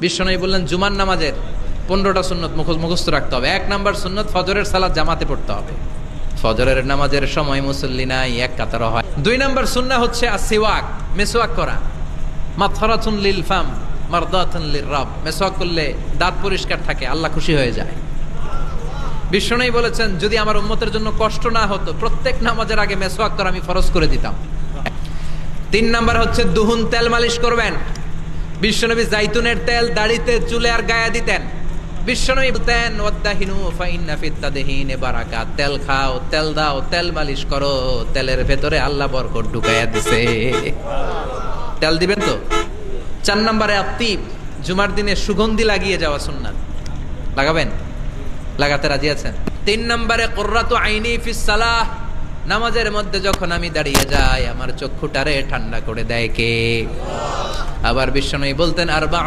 বিশ্বনবী বললেন জুমার নামাজের 15টা সুন্নত মুখস্থ রাখতে হবে। 1 নাম্বার সুন্নত ফজরের সালাত জামাতে পড়তে হবে। ফজরের নামাজের সময় মুসল্লি নাই, এক কাতার হয়। 2 নাম্বার সুন্নাহ হচ্ছে আসিওয়াক, মেসওয়াক করা। মাতফারাতুন লিল ফাম মারদাতুন লির রাব, মেসওয়াক করলে দাঁত পরিষ্কার থাকে, আল্লাহ খুশি হয়ে যায়। বিশ্বনবী বলেছেন যদি আমার উম্মতের জন্য কষ্ট না হতো প্রত্যেক নামাজের আগে মেসওয়াক করা আমি ফরজ করে দিতাম। 3 নাম্বার হচ্ছে দুহুন, তেল মালিশ করবেন। বিশ্বনবী জাইতুনের তেল দাড়িতে, চুলে আর গায়ে দিতেন। বিশ্বনবী বলতেন ওয়াদাহিনু ফাইন্না ফিত তাদহিনে বারাকাত, তেল খাও, তেল দাও, তেল মালিশ করো, তেলের ভেতরে আল্লাহ বরকত ঢুকাইয়া দিছে। তেল দিবেন তো। 4 নম্বরে আত্তিব, জুমার দিনে সুগন্ধি লাগিয়ে যাওয়া সুন্নাত, লাগাবেন? লাগাতে রাজি আছেন? 3 নম্বরে কুররাতু আইনি ফিস সালাহ, নামাজের মধ্যে যখন আমি দাঁড়িয়ে যাই আমার চক্ষুটারে ঠান্ডা করে দেয় কে? আবার বিশ্বনবী বলতেন আরবা